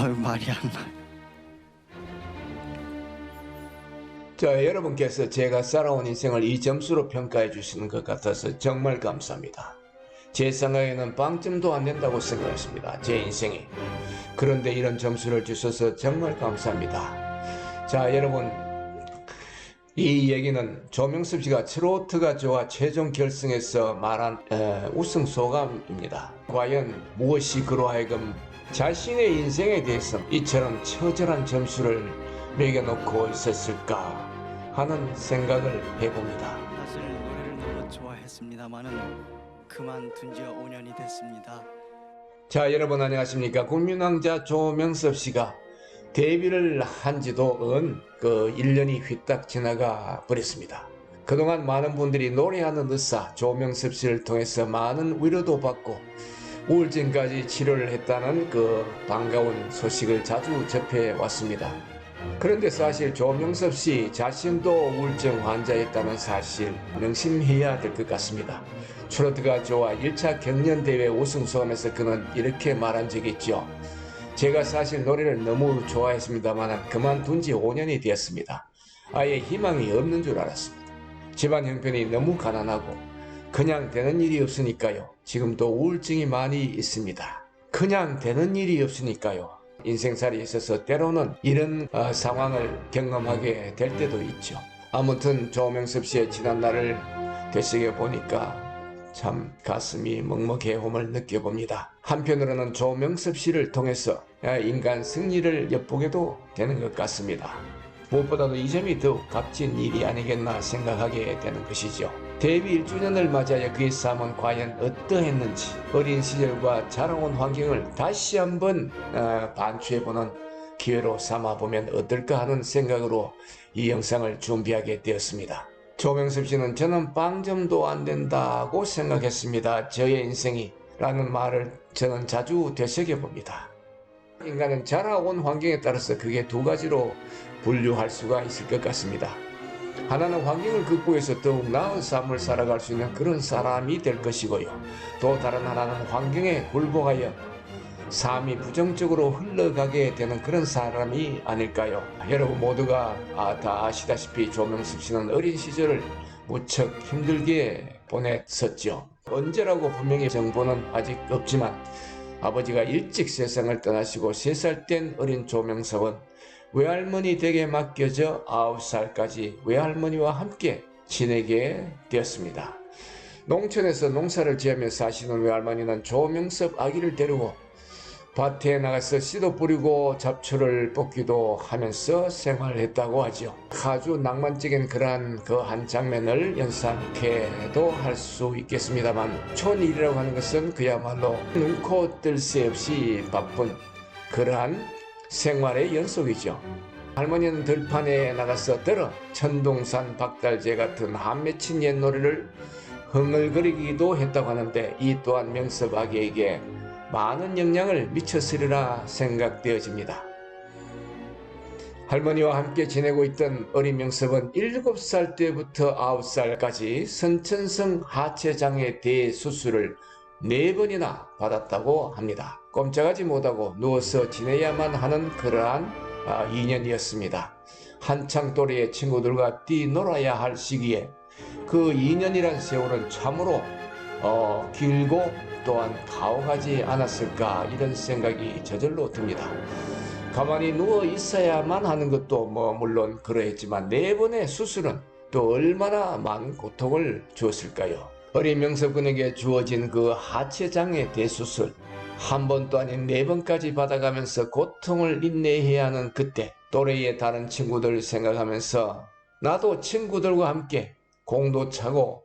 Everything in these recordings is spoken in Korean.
말이 안 나요. 자, 여러분께서 제가 살아온 인생을 이 점수로 평가해 주시는 것 같아서 정말 감사합니다. 제 생각에는 빵점도 안 된다고 생각했습니다. 제 인생이. 그런데 이런 점수를 주셔서 정말 감사합니다. 자, 여러분, 이 얘기는 조명섭 씨가 트로트 가수와 최종 결승에서 말한 우승 소감입니다. 과연 무엇이 그로 하여금 자신의 인생에 대해서 이처럼 처절한 점수를 매겨놓고 있었을까 하는 생각을 해봅니다. 사실 노래를 너무 좋아했습니다만은 그만둔 지 5년이 됐습니다. 자, 여러분 안녕하십니까. 국민왕자 조명섭 씨가 데뷔를 한 지도 1년이 휘딱 지나가 버렸습니다. 그동안 많은 분들이 노래하는 의사 조명섭 씨를 통해서 많은 위로도 받고 우울증까지 치료를 했다는 그 반가운 소식을 자주 접해 왔습니다. 그런데 사실 조명섭 씨 자신도 우울증 환자였다는 사실 명심해야 될 것 같습니다. 트로트 가수와 1차 경연대회 우승 소감에서 그는 이렇게 말한 적이 있죠. 제가 사실 노래를 너무 좋아했습니다만 그만둔 지 5년이 되었습니다. 아예 희망이 없는 줄 알았습니다. 집안 형편이 너무 가난하고 그냥 되는 일이 없으니까요. 지금도 우울증이 많이 있습니다. 그냥 되는 일이 없으니까요. 인생살이 있어서 때로는 이런 상황을 경험하게 될 때도 있죠. 아무튼 조명섭 씨의 지난날을 되새겨 보니까 참 가슴이 먹먹해옴을 느껴봅니다. 한편으로는 조명섭 씨를 통해서 인간 승리를 엿보게도 되는 것 같습니다. 무엇보다도 이 점이 더욱 값진 일이 아니겠나 생각하게 되는 것이죠. 데뷔 1주년을 맞이하여 그의 삶은 과연 어떠했는지 어린 시절과 자라온 환경을 다시 한번 반추해보는 기회로 삼아보면 어떨까 하는 생각으로 이 영상을 준비하게 되었습니다. 조명섭 씨는 저는 빵점도 안 된다고 생각했습니다. 저의 인생이 라는 말을 저는 자주 되새겨봅니다. 인간은 자라온 환경에 따라서 그게 두 가지로 분류할 수가 있을 것 같습니다. 하나는 환경을 극복해서 더욱 나은 삶을 살아갈 수 있는 그런 사람이 될 것이고요. 또 다른 하나는 환경에 굴복하여 삶이 부정적으로 흘러가게 되는 그런 사람이 아닐까요? 여러분 모두가 다 아시다시피 조명섭 씨는 어린 시절을 무척 힘들게 보냈었죠. 언제라고 분명히 정보는 아직 없지만 아버지가 일찍 세상을 떠나시고 3살 된 어린 조명섭은 외할머니 댁에 맡겨져 9살까지 외할머니와 함께 지내게 되었습니다. 농촌에서 농사를 지으며 사시는 외할머니는 조명섭 아기를 데리고 밭에 나가서 씨도 뿌리고 잡초를 뽑기도 하면서 생활했다고 하죠. 아주 낭만적인 그러한 그 한 장면을 연상케도 할 수 있겠습니다만 촌일이라고 하는 것은 그야말로 눈코 뜰 새 없이 바쁜 그러한 생활의 연속이죠. 할머니는 들판에 나가서 들어 천동산 박달재 같은 한 맺힌 옛 노래를 흥얼거리기도 했다고 하는데 이 또한 명섭 아기에게 많은 영향을 미쳤으리라 생각되어집니다. 할머니와 함께 지내고 있던 어린 명섭은 7살 때부터 9살까지 선천성 하체장애 대수술을 4번이나 받았다고 합니다. 꼼짝하지 못하고 누워서 지내야만 하는 그러한 2년이었습니다. 한창 또래의 친구들과 뛰놀아야 할 시기에 그 2년이란 세월은 참으로 길고 또한 가혹하지 않았을까 이런 생각이 저절로 듭니다. 가만히 누워 있어야만 하는 것도 물론 그러했지만 4번의 수술은 또 얼마나 많은 고통을 주었을까요? 어린 명섭 군에게 주어진 그 하체장애 대수술 한 번도 아닌 4번까지 받아가면서 고통을 인내해야 하는 그때 또래의 다른 친구들 생각하면서 나도 친구들과 함께 공도 차고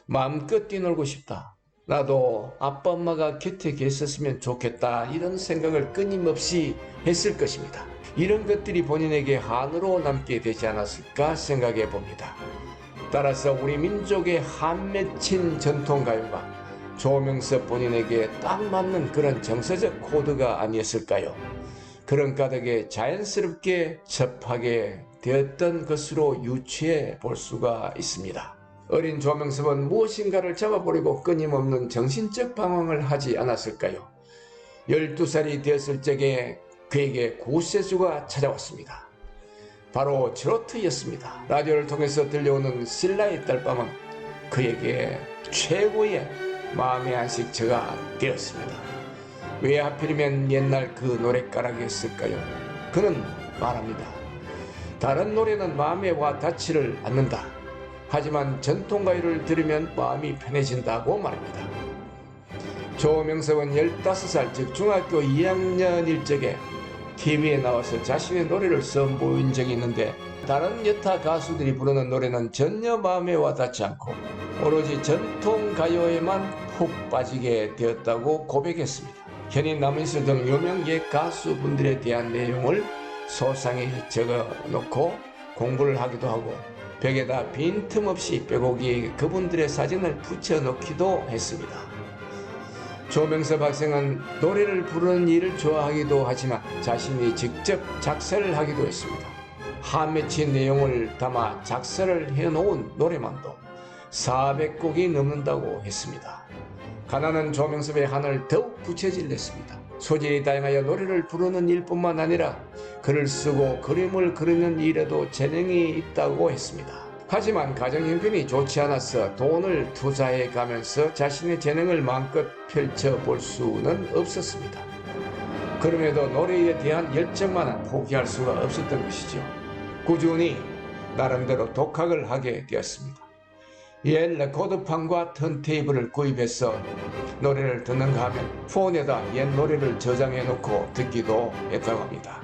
마음껏 뛰놀고 싶다. 나도 아빠 엄마가 곁에 계셨으면 좋겠다 이런 생각을 끊임없이 했을 것입니다. 이런 것들이 본인에게 한으로 남게 되지 않았을까 생각해 봅니다. 따라서 우리 민족의 한 맺힌 전통가요가 조명섭 본인에게 딱 맞는 그런 정서적 코드가 아니었을까요? 그런 가닥에 자연스럽게 접하게 되었던 것으로 유추해 볼 수가 있습니다. 어린 조명섭은 무엇인가를 잡아버리고 끊임없는 정신적 방황을 하지 않았을까요? 12살이 되었을 적에 그에게 구세주가 찾아왔습니다. 바로 트로트였습니다. 라디오를 통해서 들려오는 신라의 딸밤은 그에게 최고의 마음의 안식처가 되었습니다. 왜 하필이면 옛날 그 노랫가락이었을까요? 그는 말합니다. 다른 노래는 마음에 와 닿지를 않는다. 하지만 전통가요를 들으면 마음이 편해진다고 말합니다. 조명섭은 15살 즉 중학교 2학년일 적에 TV에 나와서 자신의 노래를 선보인 적이 있는데 다른 여타 가수들이 부르는 노래는 전혀 마음에 와닿지 않고 오로지 전통가요에만 푹 빠지게 되었다고 고백했습니다. 현인 남인수 등 유명 옛 가수분들에 대한 내용을 소상히 적어놓고 공부를 하기도 하고 벽에다 빈틈없이 빼곡히 그분들의 사진을 붙여놓기도 했습니다. 조명섭 학생은 노래를 부르는 일을 좋아하기도 하지만 자신이 직접 작사를 하기도 했습니다. 한 맺힌 내용을 담아 작사를 해놓은 노래만도 400곡이 넘는다고 했습니다. 가난한 조명섭의 한을 더욱 부채질냈습니다. 소질이 다양하여 노래를 부르는 일뿐만 아니라 글을 쓰고 그림을 그리는 일에도 재능이 있다고 했습니다. 하지만 가정 형편이 좋지 않아서 돈을 투자해 가면서 자신의 재능을 마음껏 펼쳐볼 수는 없었습니다. 그럼에도 노래에 대한 열정만은 포기할 수가 없었던 것이죠. 꾸준히 나름대로 독학을 하게 되었습니다. 옛 레코드판과 턴테이블을 구입해서 노래를 듣는가 하면 폰에다 옛 노래를 저장해 놓고 듣기도 했다고 합니다.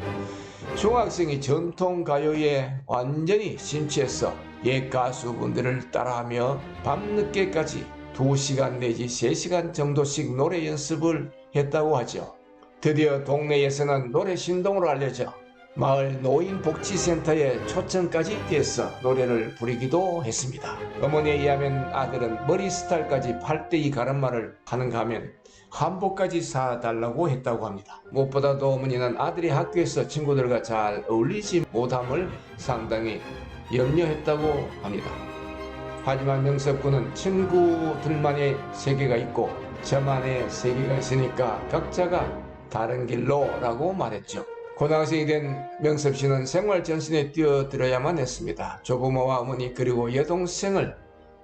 중학생이 전통가요에 완전히 심취해서 옛 가수분들을 따라하며 밤늦게까지 2시간 내지 3시간 정도씩 노래 연습을 했다고 하죠. 드디어 동네에서는 노래 신동으로 알려져 마을 노인복지센터에 초청까지 돼서 노래를 부르기도 했습니다. 어머니에 의하면 아들은 머리 스타일까지 8대2 가르마를 하는가 하면 한복까지 사달라고 했다고 합니다. 무엇보다도 어머니는 아들이 학교에서 친구들과 잘 어울리지 못함을 상당히 염려했다고 합니다. 하지만 명섭군은 친구들만의 세계가 있고 저만의 세계가 있으니까 각자가 다른 길로 라고 말했죠. 고등학생이 된 명섭 씨는 생활 전신에 뛰어들어야만 했습니다. 조부모와 어머니 그리고 여동생을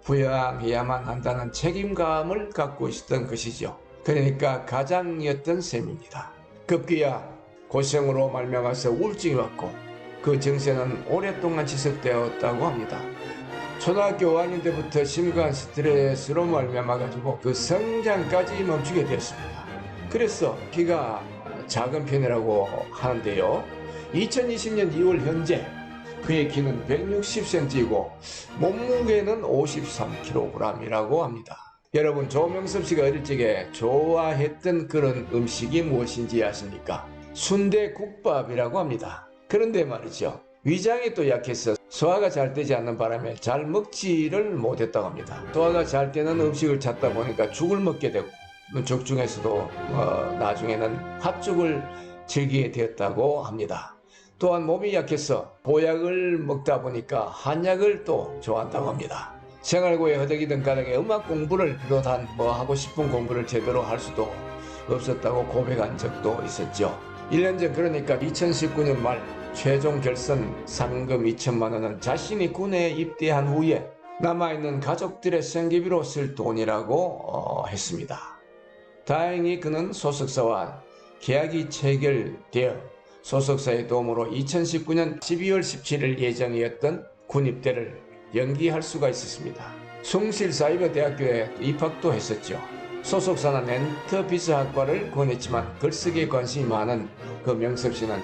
부양해야만 한다는 책임감을 갖고 있었던 것이죠. 그러니까 가장이었던 셈입니다. 급기야 고생으로 말미암아서 우울증이 왔고 그 증세는 오랫동안 지속되었다고 합니다. 초등학교 5학년 때부터 심각한 스트레스로 말미암아가지고 그 성장까지 멈추게 되었습니다. 그래서 키가 작은 편이라고 하는데요. 2020년 2월 현재 그의 키는 160cm이고 몸무게는 53kg이라고 합니다. 여러분, 조명섭 씨가 어릴 적에 좋아했던 그런 음식이 무엇인지 아십니까? 순대국밥이라고 합니다. 그런데 말이죠. 위장이 또 약해서 소화가 잘 되지 않는 바람에 잘 먹지를 못했다고 합니다. 소화가 잘 되는 음식을 찾다 보니까 죽을 먹게 되고 죽 중에서도 나중에는 팥죽을 즐기게 되었다고 합니다. 또한 몸이 약해서 보약을 먹다 보니까 한약을 또 좋아한다고 합니다. 생활고에 허덕이던 까닭에 음악 공부를 비롯한 하고 싶은 공부를 제대로 할 수도 없었다고 고백한 적도 있었죠. 1년 전 그러니까 2019년 말 최종 결선 상금 2천만 원은 자신이 군에 입대한 후에 남아있는 가족들의 생계비로 쓸 돈이라고 했습니다. 다행히 그는 소속사와 계약이 체결되어 소속사의 도움으로 2019년 12월 17일 예정이었던 군 입대를 연기할 수가 있었습니다. 숭실사이버대학교에 입학도 했었죠. 소속사는 엔터피스학과를 권했지만 글쓰기에 관심이 많은 그 명섭 씨는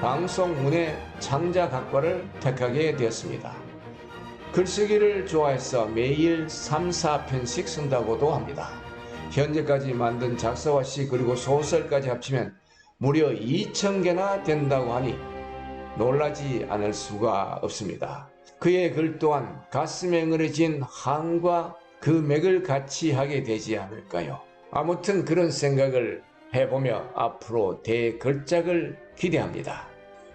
방송문예 창작학과를 택하게 되었습니다. 글쓰기를 좋아해서 매일 3, 4편씩 쓴다고도 합니다. 현재까지 만든 작사와 시 그리고 소설까지 합치면 무려 2,000개나 된다고 하니 놀라지 않을 수가 없습니다. 그의 글 또한 가슴에 응어려진 한과 그 맥을 같이 하게 되지 않을까요? 아무튼 그런 생각을 해보며 앞으로 대걸작을 기대합니다.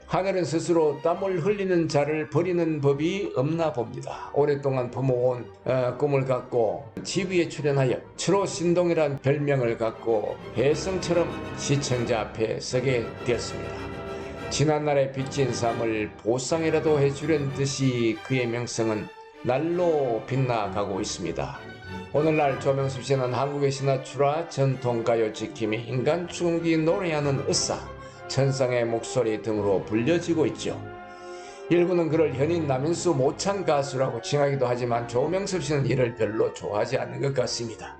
하늘은 스스로 땀을 흘리는 자를 버리는 법이 없나 봅니다. 오랫동안 품어온 꿈을 갖고 TV에 출연하여 추로신동이란 별명을 갖고 혜성처럼 시청자 앞에 서게 되었습니다. 지난날의 빚진 삶을 보상이라도 해주려는 듯이 그의 명성은 날로 빛나가고 있습니다. 오늘날 조명섭 씨는 한국의 신화출화 전통가요 지킴이 인간 추궁기 노래하는 의사 천상의 목소리 등으로 불려지고 있죠. 일부는 그를 현인 남인수 모창 가수라고 칭하기도 하지만 조명섭 씨는 이를 별로 좋아하지 않는 것 같습니다.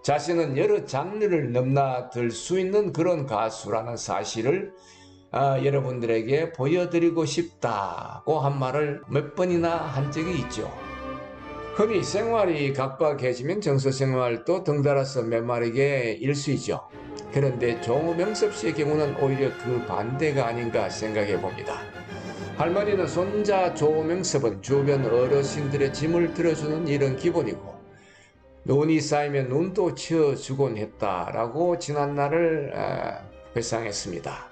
자신은 여러 장르를 넘나들 수 있는 그런 가수라는 사실을 여러분들에게 보여드리고 싶다고 한 말을 몇 번이나 한 적이 있죠. 흔히 생활이 각박해지면 정서생활도 덩달아서 메마르게 일수이죠. 그런데 조명섭 씨의 경우는 오히려 그 반대가 아닌가 생각해 봅니다. 할머니는 손자 조명섭은 주변 어르신들의 짐을 들어주는 일은 기본이고 눈이 쌓이면 눈도 치워주곤 했다라고 지난날을 회상했습니다.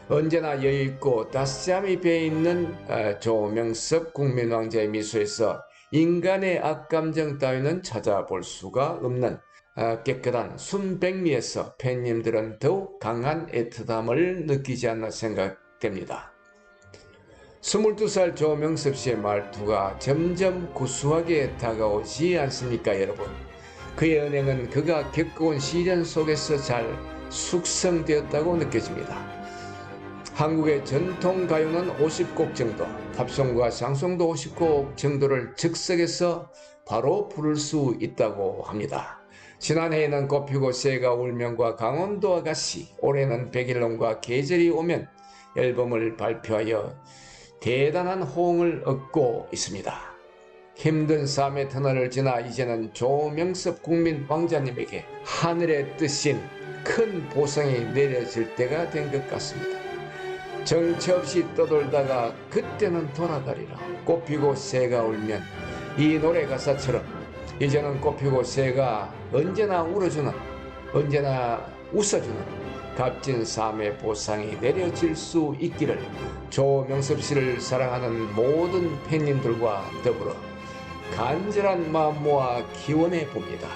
언제나 여유있고 따스함이 배어있는 조명섭 국민왕자의 미소에서 인간의 악감정 따위는 찾아볼 수가 없는 깨끗한 순백미에서 팬님들은 더욱 강한 애틋함을 느끼지 않나 생각됩니다. 22살 조명섭 씨의 말투가 점점 구수하게 다가오지 않습니까, 여러분? 그의 은행은 그가 겪어온 시련 속에서 잘 숙성되었다고 느껴집니다. 한국의 전통 가요는 50곡 정도, 팝송과 샹송도 50곡 정도를 즉석에서 바로 부를 수 있다고 합니다. 지난해에는 꽃피고 새가 울면과 강원도 아가씨, 올해는 백일홍과 계절이 오면 앨범을 발표하여 대단한 호응을 얻고 있습니다. 힘든 삶의 터널을 지나 이제는 조명섭 국민 왕자님에게 하늘의 뜻인 큰 보상이 내려질 때가 된 것 같습니다. 정처 없이 떠돌다가 그때는 돌아가리라. 꽃피고 새가 울면, 이 노래 가사처럼 이제는 꽃피고 새가 언제나 울어주는, 언제나 웃어주는 값진 삶의 보상이 내려질 수 있기를 조명섭 씨를 사랑하는 모든 팬님들과 더불어 간절한 마음 모아 기원해 봅니다.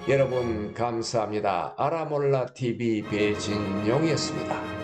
여러분 감사합니다. 알아몰라 TV 배진용이었습니다.